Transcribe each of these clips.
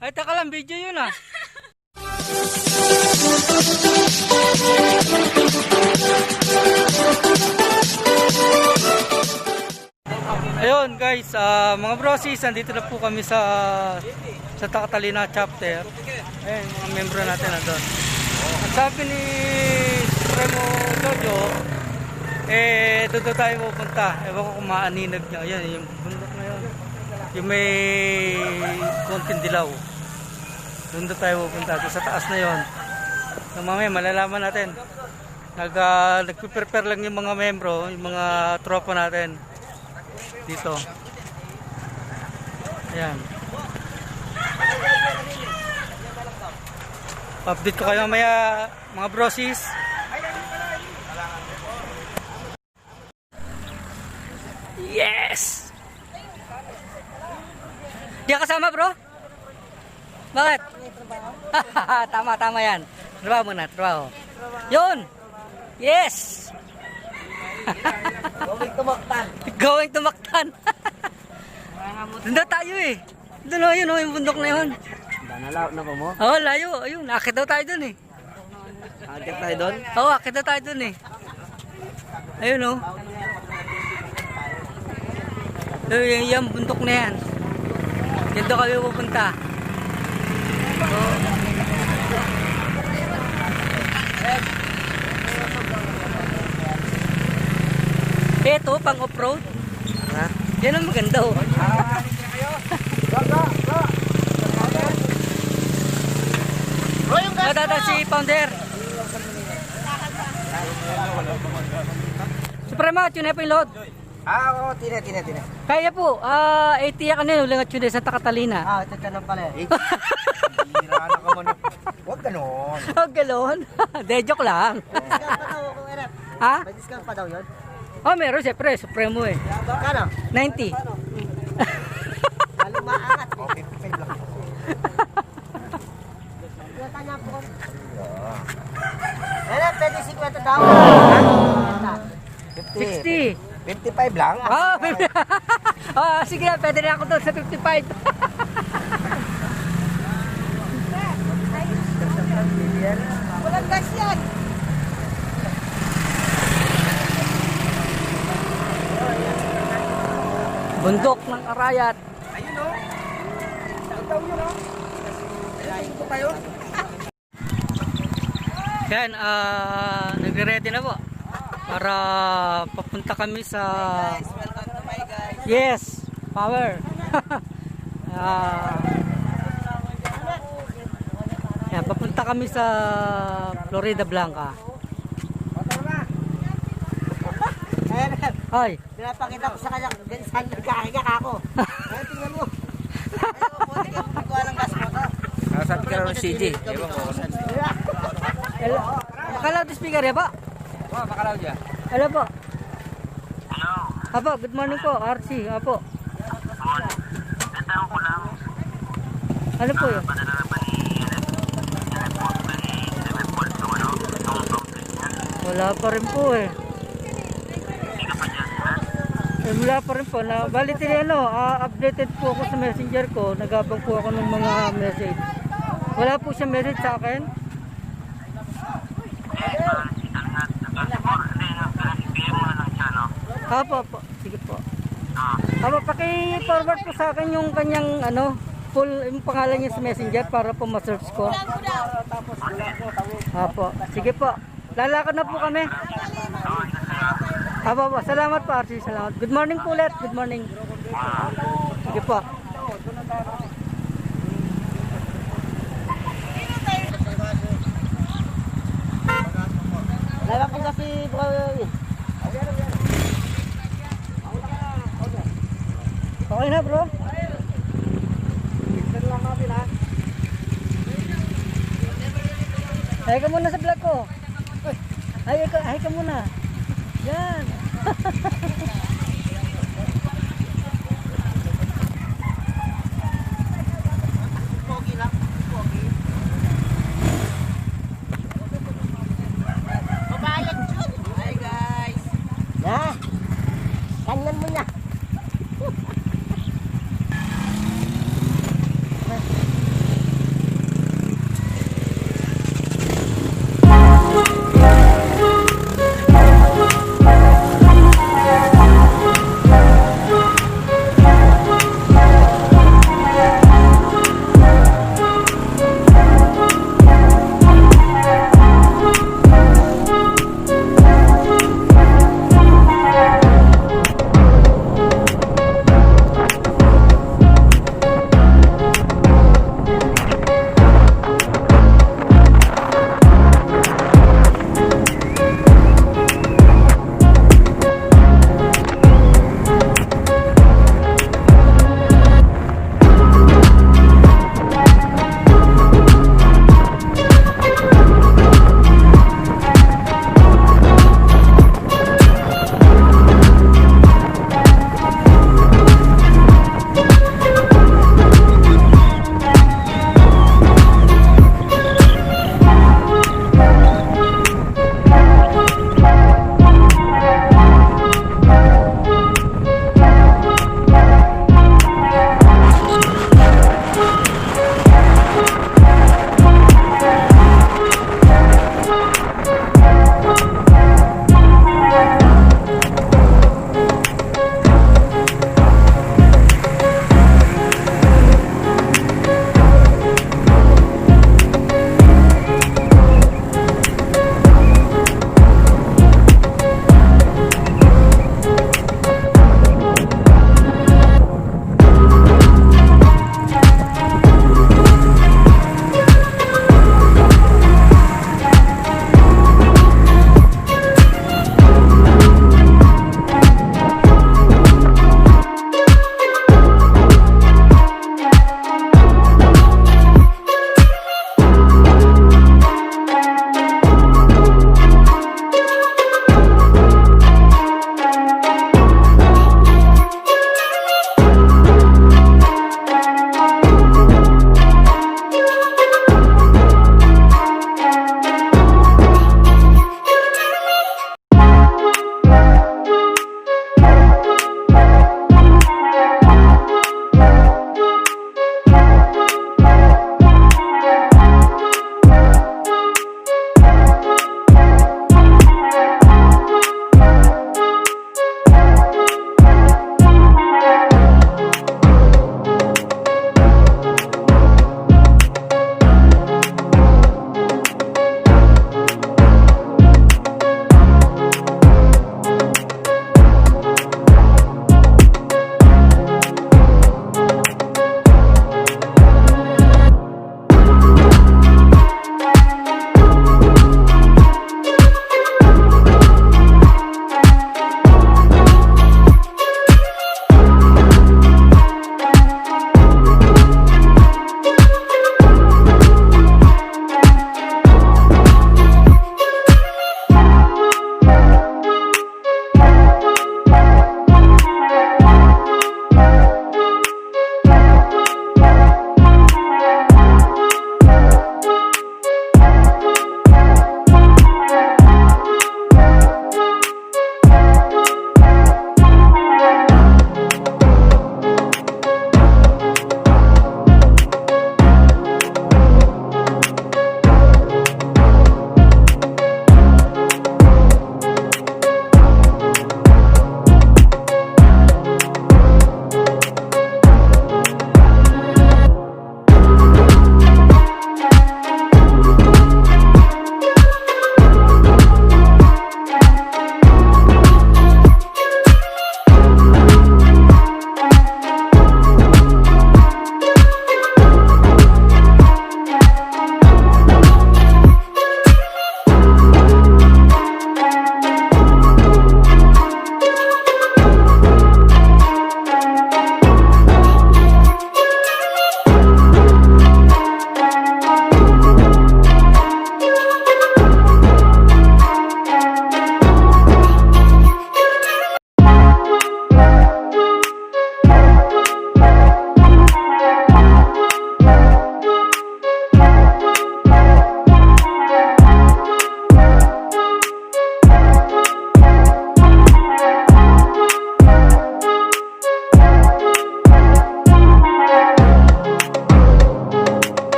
Ay, taka lang, video yun ah. Ayun guys, mga brosis, andito na po kami sa Takatalina chapter. Ayun, mga membro natin na doon. Ang sabi ni Supremo Jojo, doon tayo pupunta. Ewan ko kung maaninag niya. Ayan, yung bundok na yun. Yung may konting dilaw. Doon tayo pupunta. Doon sa taas na yun. So, mamaya malalaman natin. Nagpe-prepare lang yung mga membro, yung mga tropa natin dito. Ayan. Update ko kayo mamaya, mga brosis. Yes! Di ka kasama, bro? Bakit? Tama yan. Trabaho muna, trabaho. Yun! Yes! Going tumaktan. Going to Mactan. Doon daw tayo eh. Doon o, yun o, yung bundok na yun. Nalaw na po mo? Oo, layo. Ayun, akit daw tayo doon eh. Agad tayo doon? Oo, akit daw tayo doon eh. Ayun o. Yung bundok na yan. Diyan daw kami pupunta. Ito, pang off-road. Ha? Yan ang maganda oh. Madada si Pounder. Suprema, tune na po yung load. Oo, tina. Kaya po, 80 yan kanina, ulang at tune sa Takatalina. Ito ka lang pala eh. Hirana ka mo. Huwag ganon. Oh, galon. De, joke lang. Ha? May discount pa daw yun? Oh, meron siyempre, Supremo eh. Kano? 90. Lalo maangat. O, 55 lang. Tanya po. Pwede 50 daw. 60. 55 lang? Oh, sige na, pwede na ako doon sa 55. Walang gas yan. Bundok ng Arayat. Ayun o. Ikaw yun o. Ayun po tayo. Yan, nagre-ready na po. Para papunta kami sa... Welcome to my guys. Yes, power. Yan, papunta kami sa Florida Blanca. Ayan, Ay, pinapakita ko sa kanya kung saan nagkakahiga ako. Ayan, tingnan mo. Ayun, buti ka ko walang gas mo to. Sabi ka ng CG. Ewan ko kung saan. makalaw di speaker ya, Pak? Oh, makalaw dyan. Hello po. Hello. Apo, good morning po, RC. Apo. Ano po yun? Wala pa rin po eh. Wala pa rin po. Bali updated po ako sa messenger ko. Nagabang po ako ng mga message. Wala po siya message sa akin. Apo. Sige po. Apo, paki-forward po sa akin yung kanyang full yung pangalan niya sa messenger para po ma-search ko. Apo. Sige po. Lalakad na po kami. Apo, salamat po, RC. Salamat. Good morning po ulit. Good morning. Sige po. Lala po kasi bro. Okay na, bro. Tignan lang natin ha. Hay ka muna sa vlog ko. Hay ka muna. Yan. Pogi lang. Pogi. Babayad yun. Hi guys. Na. Kanyan mo na.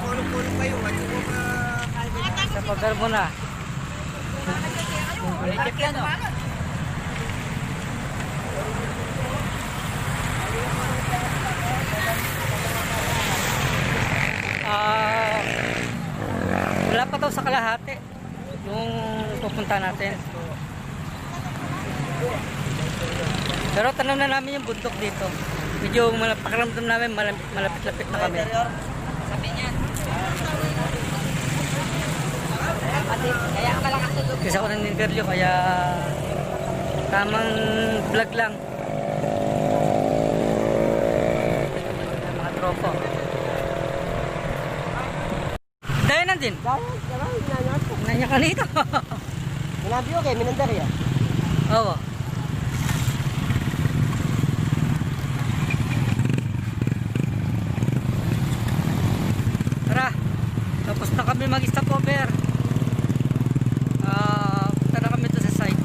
kulong-kulong kayo. Ano mo Sa pagkar mo na. Check yan o. Ah, wala pa daw sa kalahati yung pupunta natin. Pero tanong na namin yung bundok dito. Medyo pakiramdam namin malapit-lapit na kami. Sabi niya. Kaya ka malakas tulog. Kasi ako ng interview kaya tamang vlog lang. Mga tropo. Dahil nandin. Nanya ka nito. Minabi ko kayo, minandari ah. Oo. Tara. Tapos na kami mag-stopover. Punta na kami doon sa site.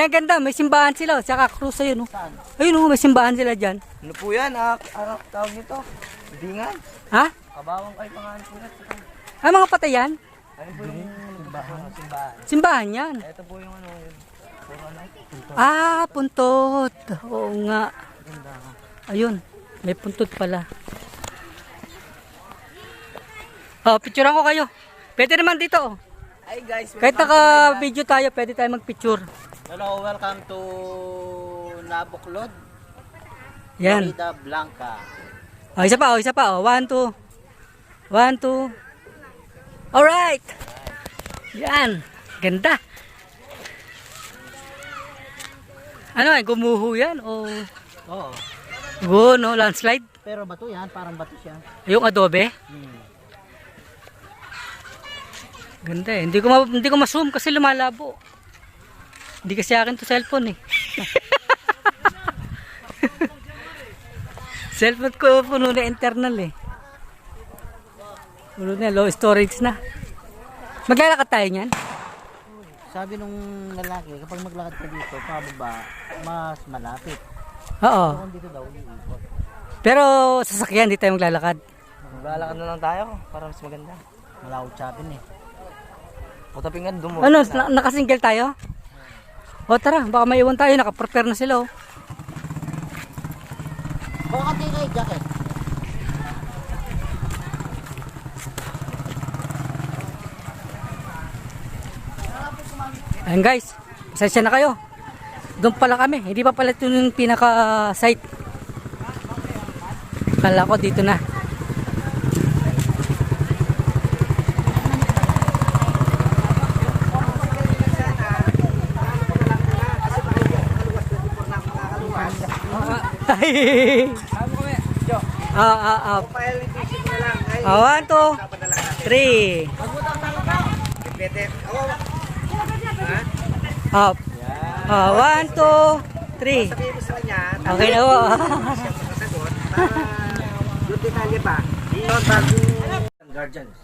Yan, ganda. May simbahan sila. Saka cruise ayun. Oh. Saan? Ayun, oh, may simbahan sila dyan. Ano po yan? Tawag nito? Bingan? Ha? Kabawang kayo pangalan po yan. Ay, mga patayan? Ano po yung simbahan? Simbahan yan. Ito po yung ano, puro ano. Ah, puntot. Oo nga. Ayun, may puntot pala. Oh, picturean ko kayo. Pwede naman dito. Oh. Ay guys, Kahit naka-video tayo, pwede tayo mag-picture. hello, welcome to Nabuklod, Yan. Florida Blanca. Oh, isa pa, oh, isa pa. Oh. 1, 2. 1, 2. Alright. Yan. Ganda. Ano eh, gumuho yan? O Oo. go, no? Landslide? Pero bato yan, parang bato siya. Yung adobe? Ganda eh. Hindi ko ma-zoom kasi lumalabo. Hindi kasi akin to cellphone eh. Cellphone ko puno na internal eh. Puno na, low storage na. Maglalakad tayo niyan? Sabi nung lalaki, kapag maglakad ka dito, pababa, mas malapit. Oo. Kung dito daw, iikot. Pero sasakyan, di tayo maglalakad. Maglalakad na lang tayo, para mas maganda. Malawag sabin eh. Putapingan, dumo. Ano, nakasingle tayo? O tara, baka maiwan tayo, nakaprepare na sila oh. Baka di kayo jacket. Ayan guys, pasensya na kayo. Doon pala kami, hindi pa pala ito yung pinaka-site. Kala ko dito na. Up. 1, 2, 3. Up. 1, 2, 3. Okay na po. Yung detalye pa, guardians.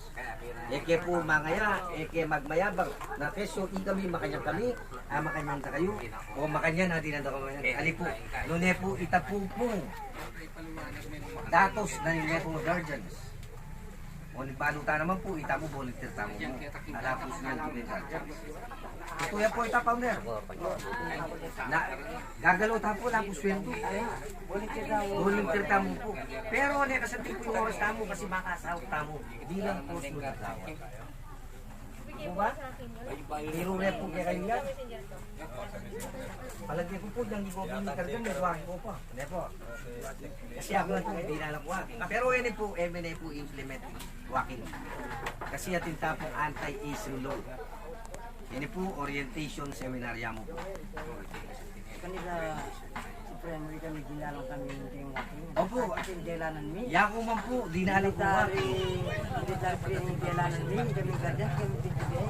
Eke po mangaya, eke magmayabang. Na kesyo kami, makanyang kami, makanyang ta kayo, o makanya natin ang dokumento. Ali po, nune po itapupong. Datos na nila po guardians. O nagbaluta naman po, ita mo, volunteer tamo mo. Alapos na yung guardians. Ito yan po ita founder. Na, gagalaw ta po lang po sweldo. Volunteer tamo po. Pero kasantin po yung oras tamo kasi makasahog tamo. Di lang po sulat tamo. Ano ba? Hero rep po kaya kayo yan. Palagyan ko po yung gigobin ni Kargan, may buwakin ko pa. Hindi po. Kasi ako lang po, hindi na lang buwakin. Pero yan po, MNA po implement buwakin. Kasi atin tapong anti-Asian law. Yan po, orientation seminarya mo po. Kanila, siyempre, kami ginalang kami yung waking. Opo. Aking delanan mi. Yako man po, di na alam po buwakin. Military yung delanan mi. Kami ganyan, kami titigay.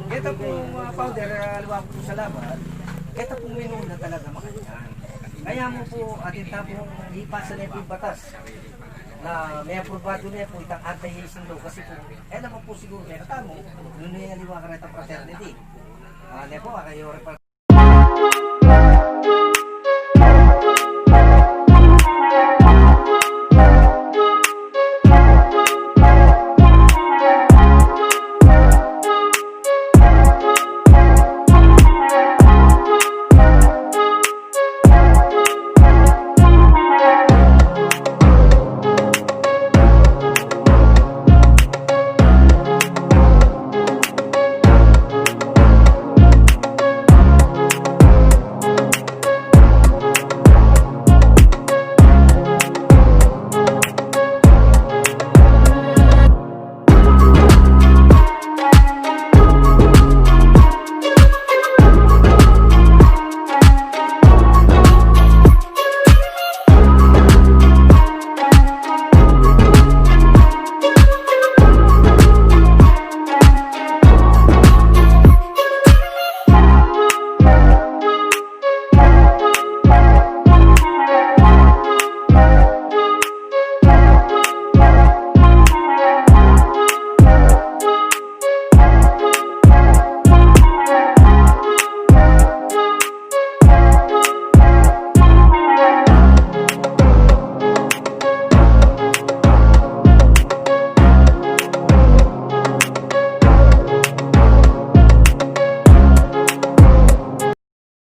Ito po mga founder, luwa po sa laban. Ito po menu na talaga makanyan. Kaya mo po atin tapong ipasa na yung batas na may aprobado na po itang anti-Asian law kasi po, naman po siguro may katamo, nung niyaliwa ka na itang fraternity. Ne po, kayo